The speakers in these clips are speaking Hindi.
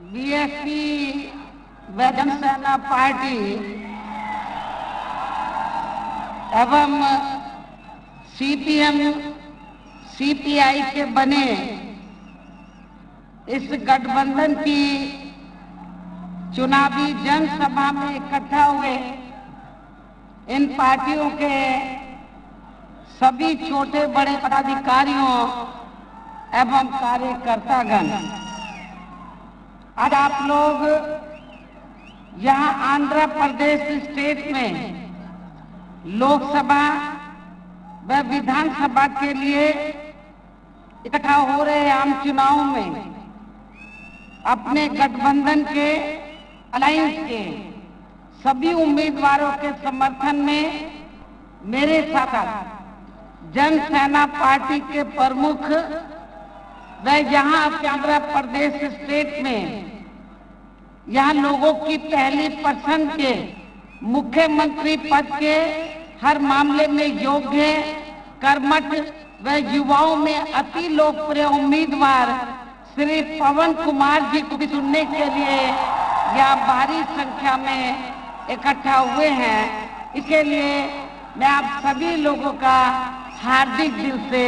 बीएसपी व जनसेना पार्टी एवं सीपीएम सीपीआई के बने इस गठबंधन की चुनावी जनसभा में इकट्ठा हुए इन पार्टियों के सभी छोटे बड़े पदाधिकारियों एवं कार्यकर्तागण, आज आप लोग यहाँ आंध्र प्रदेश स्टेट में लोकसभा व विधानसभा के लिए इकट्ठा हो रहे आम चुनाव में अपने गठबंधन के अलायंस के सभी उम्मीदवारों के समर्थन में मेरे साथ जनसेना पार्टी के प्रमुख व यहाँ आंध्र प्रदेश स्टेट में यहाँ लोगों की पहली पसंद के मुख्यमंत्री पद के हर मामले में योग्य, कर्मठ व युवाओं में अति लोकप्रिय उम्मीदवार श्री पवन कुमार जी को भी चुनने के लिए यहाँ भारी संख्या में इकट्ठा हुए हैं। इसके लिए मैं आप सभी लोगों का हार्दिक दिल से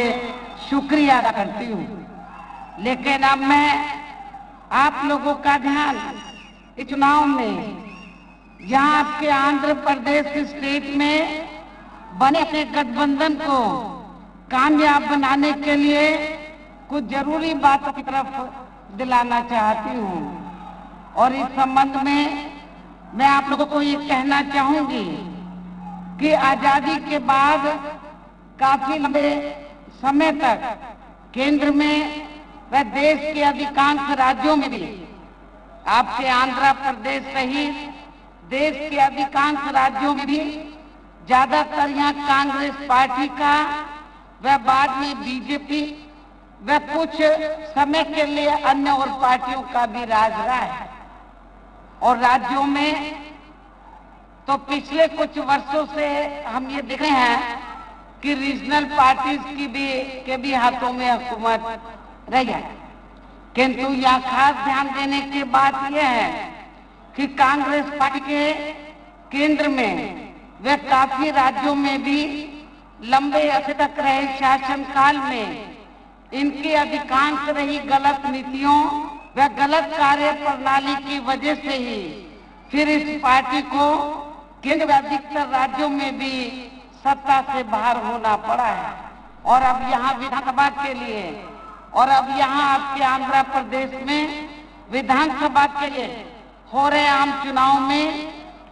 शुक्रिया अदा करती हूँ। लेकिन अब मैं आप लोगों का ध्यान इस चुनाव में यहाँ आपके आंध्र प्रदेश स्टेट में बने अपने गठबंधन को कामयाब बनाने के लिए कुछ जरूरी बातों की तरफ दिलाना चाहती हूँ। और इस संबंध में मैं आप लोगों को ये कहना चाहूंगी कि आजादी के बाद काफी लंबे समय तक केंद्र में व देश के अधिकांश राज्यों में भी आपके आंध्र प्रदेश सहित देश के अधिकांश राज्यों में भी ज्यादातर यहाँ कांग्रेस पार्टी का व बाद में बीजेपी व कुछ समय के लिए अन्य और पार्टियों का भी राज रहा है। और राज्यों में तो पिछले कुछ वर्षों से हम ये देख रहे हैं कि रीजनल पार्टीज के भी हाथों में हुकूमत रही है। किंतु यहाँ खास ध्यान देने की बात यह है कि कांग्रेस पार्टी के केंद्र में व काफी राज्यों में भी लंबे अरसे तक रहे शासनकाल में इनकी अधिकांश रही गलत नीतियों व गलत कार्य प्रणाली की वजह से ही फिर इस पार्टी को केंद्र व अधिकतर राज्यों में भी सत्ता से बाहर होना पड़ा है। और अब यहाँ विधानसभा के लिए और अब यहाँ आपके आंध्र प्रदेश में विधानसभा के लिए हो रहे आम चुनाव में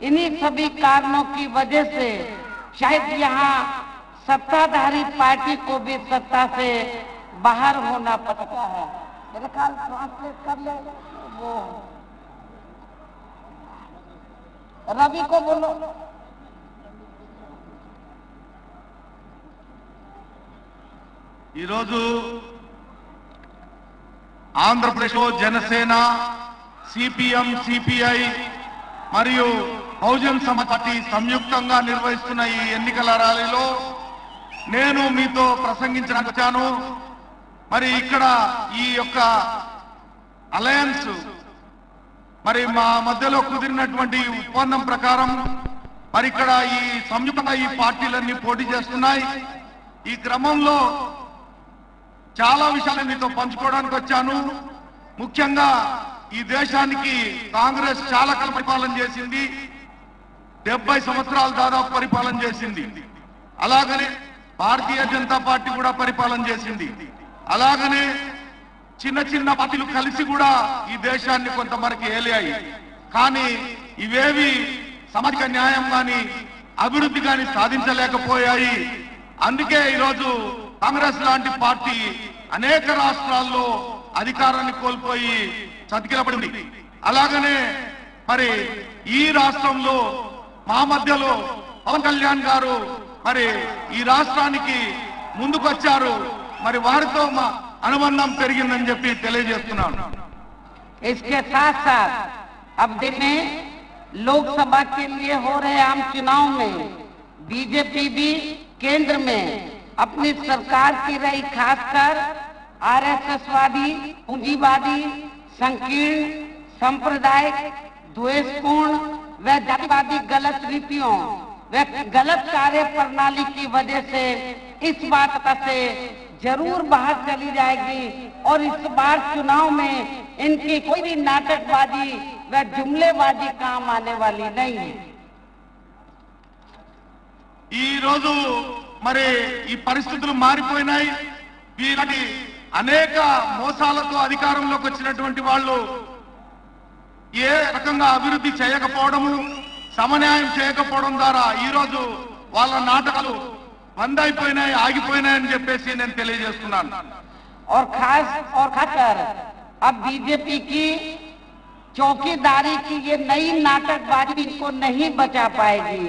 इन्हीं सभी कारणों की वजह से शायद यहाँ सत्ताधारी पार्टी को भी सत्ता से बाहर होना पड़ता है। मेरे ख्याल ट्रांसलेट कर ले वो रवि को बोलो। ఆంధ్రప్రదేశ్ లో జనసేన సిపిఎం సిపిఐ మరియు బహుజన్ సమాజ్ పార్టీ సంయుక్తంగా నిర్వహిస్తున్న ఈ ఎన్నికల ర్యాలీలో నేను మీతో ప్రసంగించడానికి వచ్చాను। మరి ఇక్కడ ఈ యొక్క అలయన్స్ మరి మా మధ్యలో కుదిరినటువంటి ఒప్పందం ప్రకారం మరి ఇక్కడ ఈ సంయుక్తంగా ఈ పార్టీలన్నీ పోటీ చేస్తున్నాయి। ఈ క్రమంలో చాలా విషయాలు మీతో పంచుకోవడానికి వచ్చాను। ముఖ్యంగా ఈ దేశానికి కాంగ్రెస్ చాలా కాలం పరిపాలన చేసింది, 70 సంవత్సరాలు దాదాపు పరిపాలన చేసింది। అలాగనే భారతీయ జనతా పార్టీ కూడా పరిపాలన చేసింది। అలాగనే చిన్న చిన్న పార్టీలు కలిసి కూడా ఈ దేశాన్ని కొంతవరకు ఏలాయి। కానీ ఇవేవి సామాజిక న్యాయం కానీ అభివృద్ధి కానీ సాధించలేకపోయాయి। అందుకే ఈరోజు కాంగ్రెస్ లాంటి పార్టీ అనేక రాష్ట్రాల్లో అధికారాన్ని కోల్పోయి చతికిలబడింది। అలాగనే మరి ఈ రాష్ట్రంలో మా మధ్యలో పవన్ కళ్యాణ్ గారు మరి ఈ రాష్ట్రానికి ముందుకొచ్చారు। మరి వారితో మా అనుబంధం పెరిగిందని చెప్పి తెలియజేస్తున్నాను। इसके साथ साथ अब दिन में लोकसभा के लिए हो रहे आम चुनाव में बीजेपी भी केंद्र में अपनी सरकार की रही, खासकर आरएसएसवादी, पूंजीवादी, संकीर्ण सांप्रदायिक, द्वेषपूर्ण व जातिवादी गलत नीतियों व गलत कार्य प्रणाली की वजह से इस बात से जरूर बाहर चली जाएगी और इस बार चुनाव में इनकी कोई भी नाटकबाजी व जुमलेबाजी काम आने वाली नहीं है। ఈ రోజు మరి ఈ పరిస్థితులు మారిపోయినాయి। వీళ్ళకి అనేక మోసాలతో అధికారంలోకి వచ్చినటువంటి వాళ్ళు ఏ రకంగా అభివృద్ధి చేయకపోవడము, సమన్యాయం చేయకపోవడం ద్వారా ఈ రోజు వాళ్ళ నాటకాలు బంద్ అయిపోయినాయి, ఆగిపోయినాయని చెప్పేసి నేను తెలియజేస్తున్నాను। और खासकर अब बीजेपी की चौकीदारी की ये नई नाटकबाजी इनको नहीं बचा पाएगी,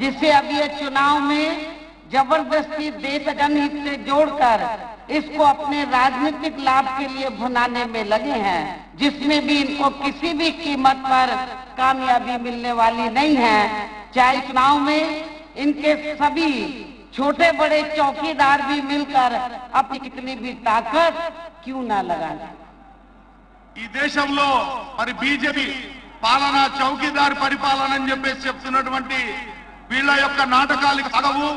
जिससे अब ये चुनाव में जबरदस्ती देश जनहित से जोड़कर इसको अपने राजनीतिक लाभ के लिए भुनाने में लगे हैं, जिसमें भी इनको किसी भी कीमत पर कामयाबी मिलने वाली नहीं है। चाहे चुनाव में इनके सभी छोटे बड़े चौकीदार भी मिलकर अपनी कितनी भी ताकत क्यों ना लगाएं। ఈ దేశంలో మరి బీజేపీ పాలన చౌకీదార్ పరిపాలన అని చెప్పేసి చెప్తున్నటువంటి వీళ్ళ యొక్క నాటకాలు సాగవు।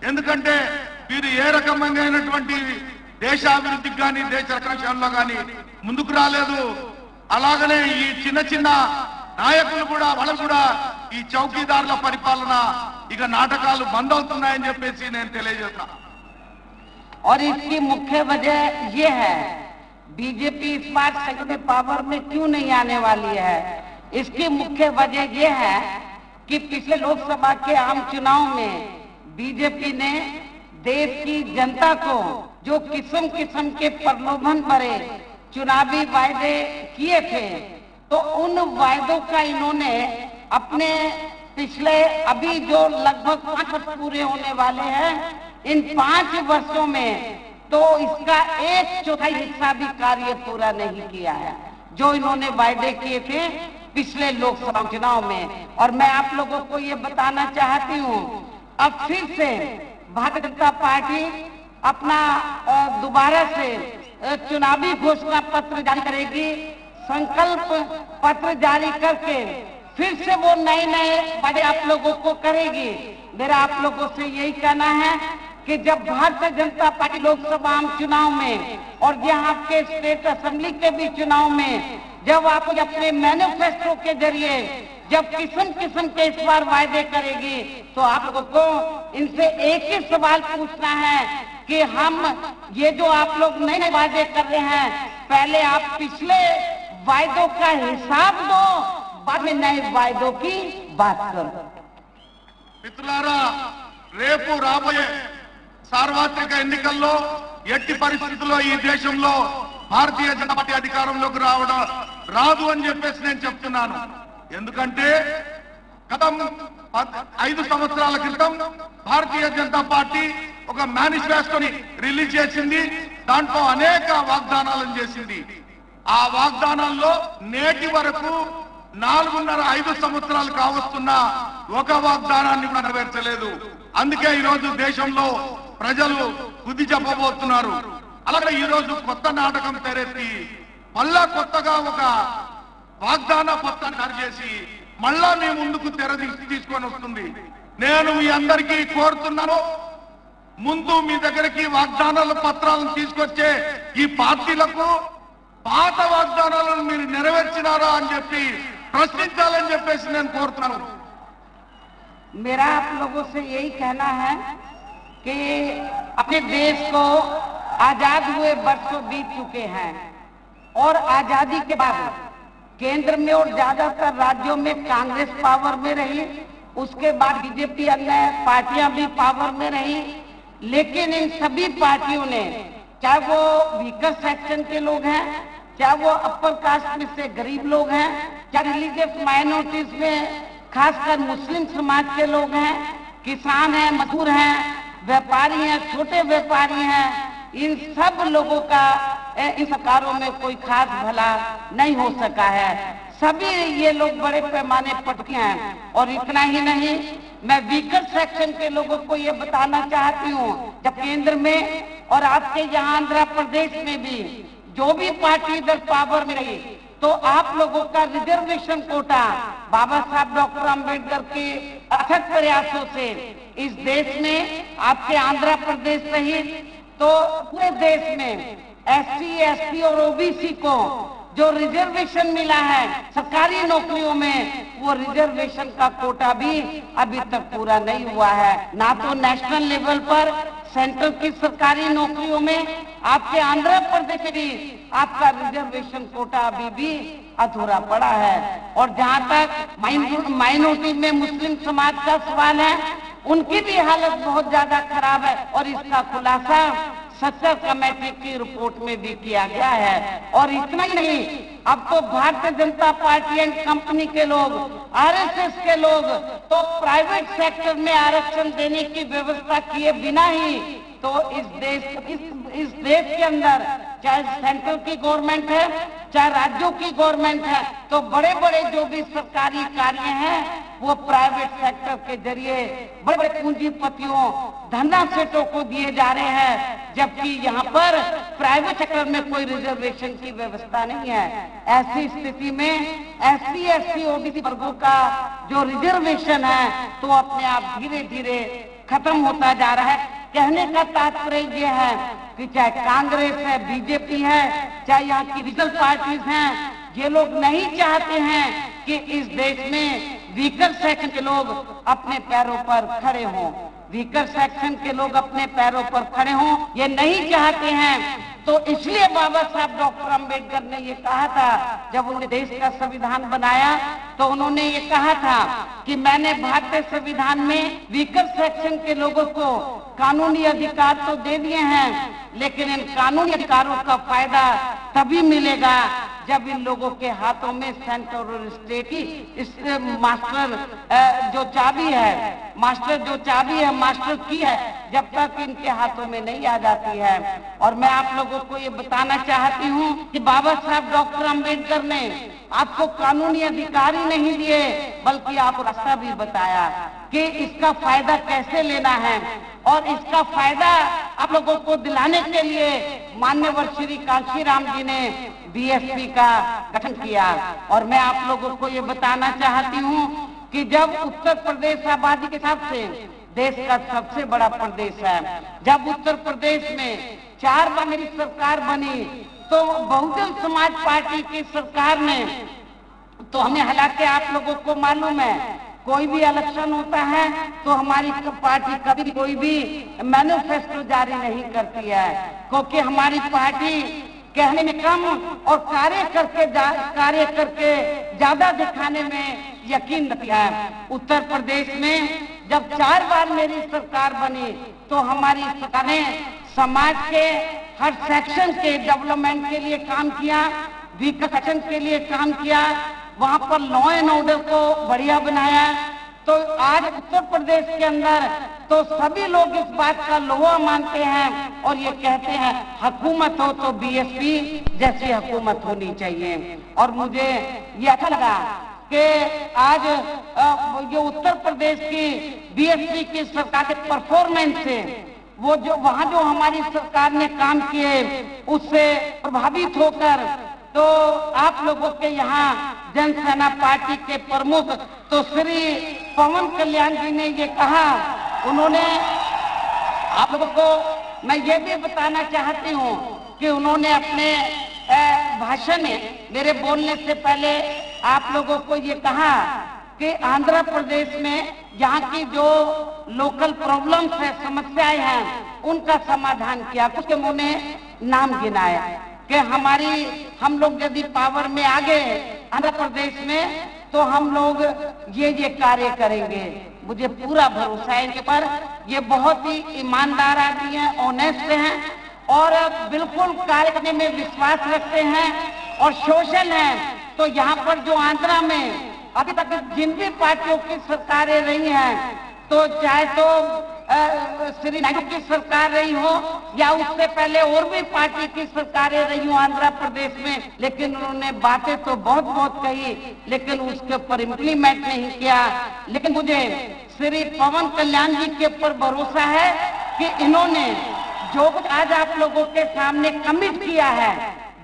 ఎందుకంటే వీరు ఏ రకమైనటువంటి దేశాభివృద్ధికి కానీ దేశ రక్షణలో కానీ ముందుకు రాలేదు। అలాగనే ఈ చిన్న చిన్న నాయకులు కూడా వాళ్ళు కూడా ఈ చౌకీదారుల పరిపాలన ఇక నాటకాలు బంద్ అవుతున్నాయని చెప్పేసి నేను తెలియజేస్తున్నా। और इसकी मुख्य वजह ये है, बीजेपी इस बार सेकेंड पावर में क्यों नहीं आने वाली है। इसकी मुख्य वजह ये है कि पिछले लोकसभा के आम चुनाव में बीजेपी ने देश की जनता को जो किस्म किस्म के प्रलोभन भरे चुनावी वायदे किए थे, तो उन वायदों का इन्होंने अपने पिछले अभी जो लगभग 5 वर्ष पूरे होने वाले हैं, इन 5 वर्षों में तो इसका 1/4 हिस्सा भी कार्य पूरा नहीं किया है, जो इन्होंने वायदे किए थे पिछले लोकसभा चुनाव में। और मैं आप लोगों को ये बताना चाहती हूँ, अब फिर से भारतीय जनता पार्टी अपना दोबारा से चुनावी घोषणा पत्र जारी करेगी, संकल्प पत्र जारी करके फिर से वो नए नए वादे आप लोगों को करेगी। मेरा आप लोगों से यही कहना है कि जब भारतीय जनता पार्टी लोकसभा आम चुनाव में और यहाँ के स्टेट असेंबली के भी चुनाव में जब आप अपने मैनिफेस्टो के जरिए जब किस्म किस्म के इस बार वायदे करेगी, तो आप लोगों को इनसे एक ही सवाल पूछना है कि हम ये जो आप लोग नए नए वायदे कर रहे हैं, पहले आप पिछले वायदों का हिसाब दो, बाद में नए वायदों की बात करो। మిత్రులారా, రేపు రాబోయే సార్వత్రిక ఎన్నికల్లో ఎట్టి పరిస్థితుల్లో ఈ దేశంలో భారతీయ జనతా పార్టీ అధికారంలోకి రాదు అని చెప్పేసి నేను చెప్తున్నాను। ఎందుకంటే గత 5 సంవత్సరాల క్రితం భారతీయ జనతా పార్టీ ఒక మేనిఫెస్టోని రిలీజ్ చేసింది, దాంట్లో అనేక వాగ్దానాలను చేసింది। ఆ వాగ్దానాల్లో నేటి వరకు 4.5 సంవత్సరాలు కావస్తున్న ఒక వాగ్దానాన్ని కూడా నెరవేర్చలేదు। అందుకే ఈ రోజు దేశంలో ప్రజలు బుద్ధి చెప్పబోతున్నారు। అలాగే ఈ రోజు కొత్త నాటకం తెరెత్తి మళ్ళా కొత్తగా ఒక వాగ్దాన పత్రాన్ని తయారు చేసి మళ్ళా మీ ముందుకు తీసుకొని వస్తుంది। నేను మీ అందరికీ కోరుతున్నాను, ముందు మీ దగ్గరికి వాగ్దానాల పత్రాలను తీసుకొచ్చే ఈ పార్టీలకు పాత వాగ్దానాలను మీరు నెరవేర్చినారా అని చెప్పి ప్రశ్నించాలని చెప్పేసి నేను కోరుతున్నాను। मेरा आप लोगों से यही कहना है कि अपने देश को आजाद हुए वर्षों बीत चुके हैं और आजादी के बाद केंद्र में और ज्यादातर राज्यों में कांग्रेस पावर में रही, उसके बाद बीजेपी अन्य पार्टियां भी पावर में रही, लेकिन इन सभी पार्टियों ने, चाहे वो वीकर सेक्शन के लोग हैं, चाहे वो अपर कास्ट में से गरीब लोग हैं, चाहे रिलीजियस माइनॉरिटीज में खासकर मुस्लिम समाज के लोग हैं, किसान हैं, मजदूर हैं, व्यापारी हैं, छोटे व्यापारी हैं, इन सब लोगों का इन सरकारों में कोई खास भला नहीं हो सका है। सभी ये लोग बड़े पैमाने पर टूटे हैं। और इतना ही नहीं, मैं वीकर सेक्शन के लोगों को ये बताना चाहती हूँ, जब केंद्र में और आपके यहाँ आंध्र प्रदेश में भी जो भी पार्टी इधर पावर में रही, तो आप लोगों का रिजर्वेशन कोटा बाबा साहब डॉक्टर अंबेडकर के अथक प्रयासों से इस देश में आपके आंध्र प्रदेश सहित तो पूरे देश में एससी, एसटी और ओबीसी को जो रिजर्वेशन मिला है सरकारी नौकरियों में, वो रिजर्वेशन का कोटा भी अभी तक पूरा नहीं हुआ है। ना तो नेशनल लेवल पर सेंट्रल की सरकारी नौकरियों में आपके आंध्र प्रदेश में आपका रिजर्वेशन कोटा अभी भी अधूरा पड़ा है। और जहां तक माइनॉरिटी में मुस्लिम समाज का सवाल है, उनकी भी हालत बहुत ज्यादा खराब है और इसका खुलासा सत्तर कमेटी की रिपोर्ट में भी किया गया है। और इतना ही नहीं, अब तो Bharatiya Janata party and company के लोग, आरएसएस के लोग तो प्राइवेट सेक्टर में आरक्षण देने की व्यवस्था किए बिना ही तो इस देश के अंदर चाहे सेंट्रल की गवर्नमेंट है चाहे राज्यों की गवर्नमेंट है, तो बड़े बड़े जो भी सरकारी कार्य हैं वो प्राइवेट सेक्टर के जरिए बड़े बड़े पूंजीपतियों, धंधा सेठों को दिए जा रहे हैं, जबकि यहाँ पर प्राइवेट सेक्टर में कोई रिजर्वेशन की व्यवस्था नहीं है। ऐसी स्थिति में एससी, एसटी, ओबीसी वर्गों का जो रिजर्वेशन है तो अपने आप धीरे धीरे खत्म होता जा रहा है। कहने का तात्पर्य ये है कि चाहे कांग्रेस है, बीजेपी है, चाहे यहाँ की रीजनल पार्टीज हैं, ये लोग नहीं चाहते हैं कि इस देश में वीकर सेक्शन के लोग अपने पैरों पर खड़े हों। वीकर सेक्शन के लोग अपने पैरों पर खड़े हों, ये नहीं चाहते हैं। तो इसलिए बाबा साहब डॉक्टर अंबेडकर ने ये कहा था, जब उन्होंने देश का संविधान बनाया तो उन्होंने ये कहा था कि मैंने भारतीय संविधान में वीकर सेक्शन के लोगों को कानूनी अधिकार तो दे दिए हैं, लेकिन इन कानूनी अधिकारों का फायदा तभी मिलेगा जब इन लोगों के हाथों में सेंटर और स्टेट की इस मास्टर जो चाबी है, मास्टर की है, जब तक इनके हाथों में नहीं आ जाती है। और मैं आप लोगों को ये बताना चाहती हूँ कि बाबा साहब डॉक्टर अंबेडकर ने आपको कानूनी अधिकार ही नहीं दिए, बल्कि आपको रास्ता भी बताया कि इसका फायदा कैसे लेना है। और इसका फायदा आप लोगों को दिलाने के लिए माननीय श्री कांशीराम जी ने बीएसपी का गठन किया। और मैं आप लोगों को ये बताना चाहती हूँ कि जब उत्तर प्रदेश आबादी के हिसाब से देश का सबसे बड़ा प्रदेश है, जब उत्तर प्रदेश में 4 बार मेरी सरकार बनी तो बहुजन समाज पार्टी की सरकार ने, तो हमें हालांकि आप लोगों को मालूम है कोई भी इलेक्शन होता है तो हमारी पार्टी कभी कोई भी मैनिफेस्टो जारी नहीं करती है, क्योंकि हमारी पार्टी कहने में कम और कार्य करके ज्यादा दिखाने में यकीन रखती है। उत्तर प्रदेश में जब 4 बार मेरी सरकार बनी तो हमारी सरकार ने समाज के हर सेक्शन के डेवलपमेंट के लिए काम किया, वीकर सेक्शन के लिए काम किया, वहां पर लॉ एंड ऑर्डर को बढ़िया बनाया। तो आज उत्तर प्रदेश के अंदर तो सभी लोग इस बात का लोहा मानते हैं और ये कहते हैं हुकूमत हो तो बीएसपी जैसी हुकूमत होनी चाहिए। और मुझे ये अच्छा लगा कि आज ये उत्तर प्रदेश की बीएसपी की सरकार के परफॉर्मेंस से वो जो वहां जो हमारी सरकार ने काम किए उससे प्रभावित होकर तो आप लोगों के यहाँ जनसेना पार्टी के प्रमुख तो श्री पवन कल्याण जी ने ये कहा, उन्होंने आप लोगों को मैं ये भी बताना चाहती हूँ कि उन्होंने अपने भाषण में मेरे बोलने से पहले आप लोगों को ये कहा कि आंध्र प्रदेश में यहाँ की जो लोकल प्रॉब्लम्स है, समस्याएं हैं, उनका समाधान किया। कुछ के मुंह में नाम गिनाया कि हम लोग यदि पावर में आ गए आंध्र प्रदेश में तो हम लोग ये कार्य करेंगे। मुझे पूरा भरोसा है इनके पर, ये बहुत ही ईमानदार आदमी हैं, ऑनेस्ट हैं और बिल्कुल कार्य करने में विश्वास रखते हैं और सोशल हैं। तो यहाँ पर जो आंध्रा में अभी तक जिन भी पार्टियों की सरकारें रही हैं, तो चाहे तो श्री नायडू की सरकार रही हो या उससे पहले और भी पार्टी की सरकारें रही हो आंध्र प्रदेश में, लेकिन उन्होंने बातें तो बहुत कही लेकिन उसके ऊपर इम्प्लीमेंट नहीं किया। लेकिन मुझे श्री पवन कल्याण जी के ऊपर भरोसा है कि इन्होंने जो कुछ आज आप लोगों के सामने कमिट किया है,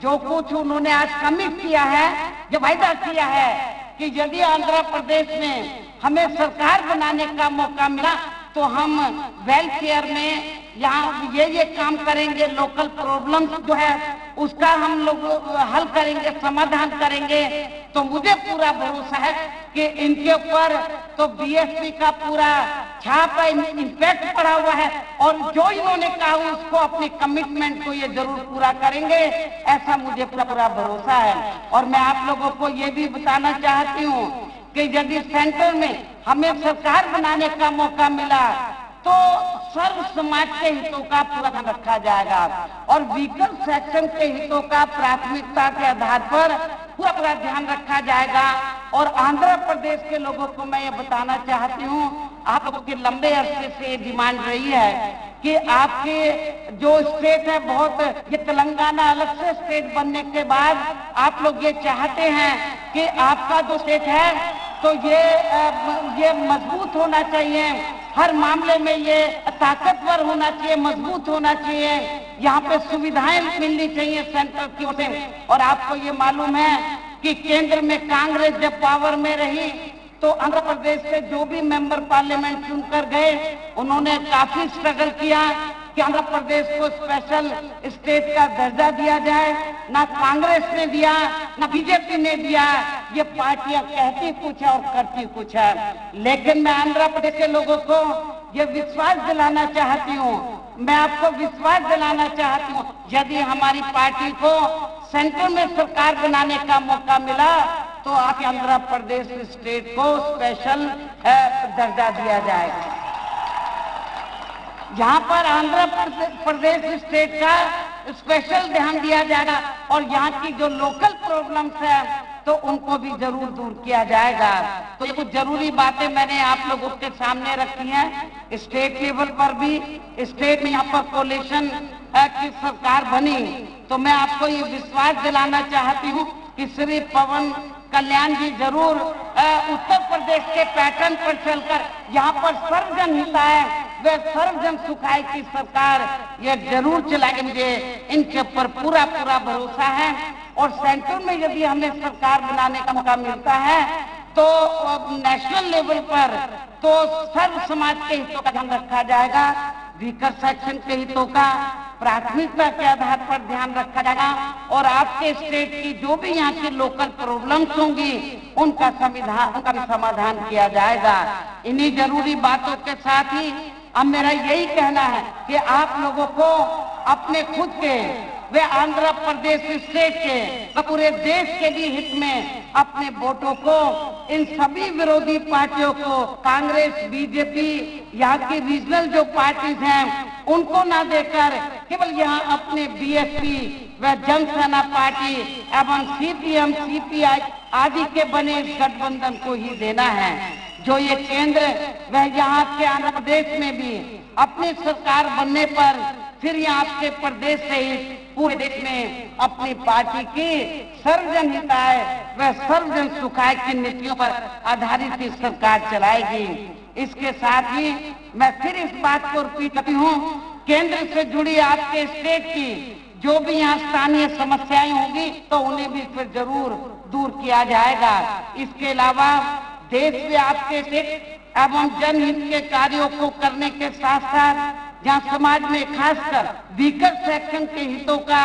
जो कुछ उन्होंने आज कमिट किया है, जो वायदा किया है कि यदि आंध्र प्रदेश में हमें सरकार बनाने का मौका मिला तो हम वेलफेयर में यहाँ ये काम करेंगे, लोकल प्रॉब्लम जो है उसका हम लोग हल करेंगे, समाधान करेंगे। तो मुझे पूरा भरोसा है कि इनके ऊपर तो बीएसपी का पूरा छाप इम्पैक्ट पड़ा हुआ है और जो इन्होंने कहा उसको अपनी कमिटमेंट को ये जरूर पूरा करेंगे, ऐसा मुझे पूरा भरोसा है। और मैं आप लोगों को ये भी बताना चाहती हूँ कि यदि सेंटर में हमें सरकार बनाने का मौका मिला तो सर्व समाज के हितों का पूरा ध्यान रखा जाएगा और वीकर सेक्शन के हितों का प्राथमिकता के आधार पर पूरा ध्यान रखा जाएगा। और आंध्र प्रदेश के लोगों को मैं ये बताना चाहती हूँ, आप लोगों की लंबे अरसे से डिमांड रही है कि आपके जो स्टेट है, बहुत ये तेलंगाना अलग से स्टेट बनने के बाद आप लोग ये चाहते हैं कि आपका जो स्टेट है तो ये मजबूत होना चाहिए, हर मामले में ये ताकतवर होना चाहिए, मजबूत होना चाहिए, यहाँ पे सुविधाएं मिलनी चाहिए सेंटर की ओर से। और आपको ये मालूम है कि केंद्र में कांग्रेस जब पावर में रही तो आंध्र प्रदेश से जो भी मेंबर पार्लियामेंट चुनकर गए उन्होंने काफी स्ट्रगल किया कि आंध्र प्रदेश को स्पेशल स्टेट का दर्जा दिया जाए। ना कांग्रेस ने दिया, ना बीजेपी ने दिया, ये पार्टियां कहती कुछ है और करती कुछ है। लेकिन मैं आंध्र प्रदेश के लोगों को ये विश्वास दिलाना चाहती हूँ, मैं आपको विश्वास दिलाना चाहती हूँ, यदि हमारी पार्टी को सेंटर में सरकार बनाने का मौका मिला तो आप आंध्र प्रदेश स्टेट को स्पेशल दर्जा दिया जाएगा। यहाँ पर आंध्र प्रदेश स्टेट का स्पेशल ध्यान दिया जाएगा और यहाँ की जो लोकल प्रॉब्लम्स है तो उनको भी जरूर दूर किया जाएगा। तो ये कुछ जरूरी बातें मैंने आप लोगों के सामने रखी हैं। स्टेट लेवल पर भी, स्टेट में यहाँ पर कोalition की सरकार बनी तो मैं आपको ये विश्वास दिलाना चाहती हूँ कि श्री पवन कल्याण जी जरूर उत्तर प्रदेश के पैटर्न पर चलकर यहाँ पर सर्वजन हिताय वे सर्वजन सुखाय की सरकार ये जरूर चलाएंगे। मुझे इनके ऊपर पूरा भरोसा है। और सेंटर में यदि हमें सरकार बनाने का मौका मिलता है तो नेशनल लेवल पर तो सर्व समाज के हितों का ध्यान रखा जाएगा, वीकर सेक्शन के हितों का प्राथमिकता के आधार पर ध्यान रखा जाएगा और आपके स्टेट की जो भी यहाँ की लोकल प्रॉब्लम्स होंगी उनका भी समाधान किया जाएगा। इन्हीं जरूरी बातों के साथ ही अब मेरा यही कहना है कि आप लोगों को अपने खुद के वे आंध्र प्रदेश स्टेट के पूरे देश के भी हित में अपने वोटों को इन सभी विरोधी पार्टियों को, कांग्रेस, बीजेपी, यहाँ की रीजनल जो पार्टीज हैं उनको ना देकर केवल यहाँ अपने बीएसपी व जनसेना पार्टी एवं सीपीएम, सीपीआई आदि के बने इस गठबंधन को ही देना है। जो ये केंद्र व यहाँ के आंध्र प्रदेश में भी अपनी सरकार बनने पर फिर यहाँ आपके प्रदेश से पूरे देश में अपनी पार्टी की सर्वजन हिताय व सर्वजन सुखाय की नीतियों पर आधारित ही सरकार चलाएगी। इसके साथ ही मैं फिर इस बात को रिपीट करती हूँ, केंद्र से जुड़ी आपके स्टेट की जो भी यहाँ स्थानीय समस्याएं होंगी तो उन्हें भी फिर जरूर दूर किया जाएगा। इसके अलावा देश में आपके स्टेट एवं जनहित के कार्यों को करने के साथ साथ जहाँ समाज में खासकर वीकर सेक्शन के हितों का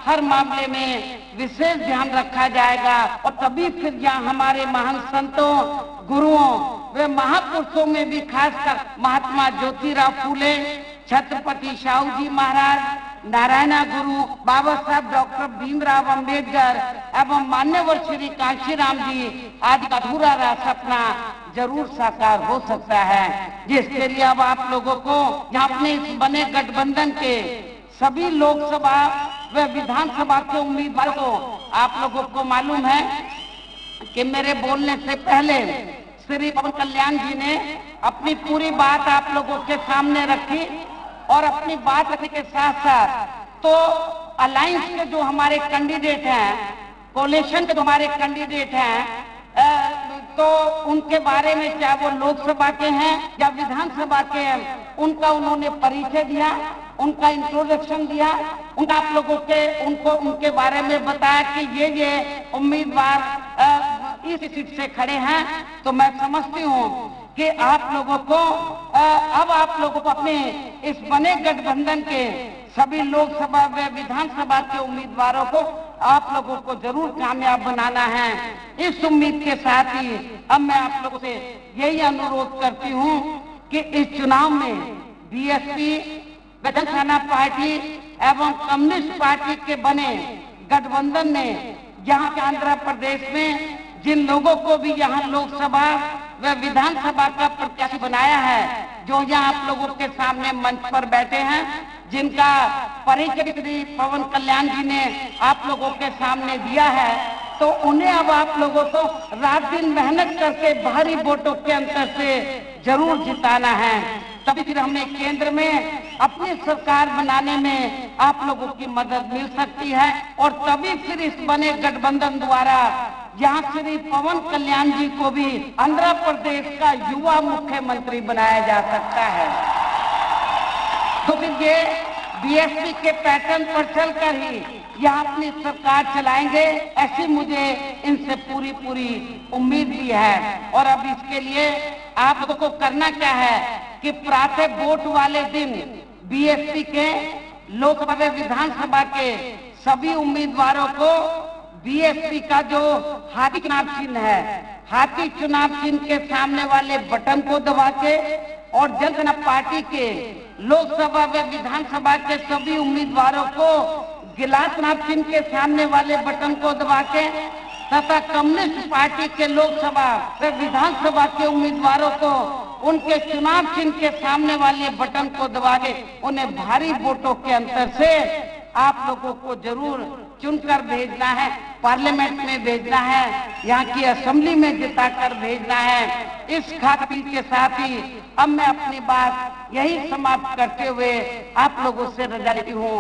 हर मामले में विशेष ध्यान रखा जाएगा और तभी फिर यहाँ हमारे महान संतों, गुरुओं व महापुरुषों में भी खासकर महात्मा ज्योतिराव फूले, छत्रपति शाहू जी महाराज, नारायणा गुरु, बाबा साहब डॉक्टर भीमराव अंबेडकर एवं मान्यवर श्री कांशीराम जी आदि का अधूरा रहा सपना जरूर साकार हो सकता है, जिसके लिए अब आप लोगों को यहाँ अपने इस बने गठबंधन के सभी लोकसभा व विधानसभा के उम्मीदवारों को आप लोगों को मालूम है कि मेरे बोलने से पहले श्री पवन कल्याण जी ने अपनी पूरी बात आप लोगों के सामने रखी और अपनी बात रखने के साथ साथ तो अलायंस के जो हमारे कैंडिडेट हैं, कोalition के जो हमारे कैंडिडेट हैं तो उनके बारे में चाहे वो लोकसभा के हैं या विधानसभा के हैं उनका उन्होंने परिचय दिया, उनका इंट्रोडक्शन दिया उनका आप लोगों के उनको उनके बारे में बताया कि ये उम्मीदवार इस सीट से खड़े हैं, तो मैं समझती हूँ कि आप लोगों को अब आप लोगों को अपने इस बने गठबंधन के सभी लोकसभा व विधानसभा के उम्मीदवारों को आप लोगों को जरूर कामयाब बनाना है। इस उम्मीद के साथ ही अब मैं आप लोगों से यही अनुरोध करती हूँ कि इस चुनाव में बीएसपी, जनसेना पार्टी एवं कम्युनिस्ट पार्टी के बने गठबंधन ने यहाँ के आंध्र प्रदेश में जिन लोगों को भी यहाँ लोकसभा व विधानसभा का प्रत्याशी बनाया है, जो यहाँ आप लोगों के सामने मंच पर बैठे हैं, जिनका परिचय श्री पवन कल्याण जी ने आप लोगों के सामने दिया है, तो उन्हें अब आप लोगों को रात दिन मेहनत करके भारी वोटों के अंतर से जरूर जिताना है। तभी फिर हमें केंद्र में अपनी सरकार बनाने में आप लोगों की मदद मिल सकती है और तभी फिर इस बने गठबंधन द्वारा यहाँ श्री पवन कल्याण जी को भी आंध्र प्रदेश का युवा मुख्यमंत्री बनाया जा सकता है। तो फिर ये बीएसपी के पैटर्न पर चलकर ही यहाँ अपनी सरकार चलाएंगे, ऐसी मुझे इनसे पूरी उम्मीद भी है। और अब इसके लिए आप लोगों को करना क्या है कि प्रातः वोट वाले दिन बीएसपी के लोकसभा व विधानसभा के सभी उम्मीदवारों को बीएसपी का जो हाथी चुनाव चिन्ह है, हाथी चुनाव चिन्ह के सामने वाले बटन को दबा के और जनसेना पार्टी के लोकसभा व विधानसभा के सभी उम्मीदवारों को गिलास चुनाव चिन्ह के सामने वाले बटन को दबा के तथा कम्युनिस्ट पार्टी के लोकसभा व विधानसभा के उम्मीदवारों को उनके चुनाव चिन्ह के सामने वाले बटन को दबा के उन्हें भारी वोटों के अंतर से आप लोगों को जरूर चुनकर भेजना है, पार्लियामेंट में भेजना है, यहाँ की असेंबली में जिताकर भेजना है। इस खातिर के साथ ही अब मैं अपनी बात यही समाप्त करते हुए आप लोगों से रजा लेती हूँ।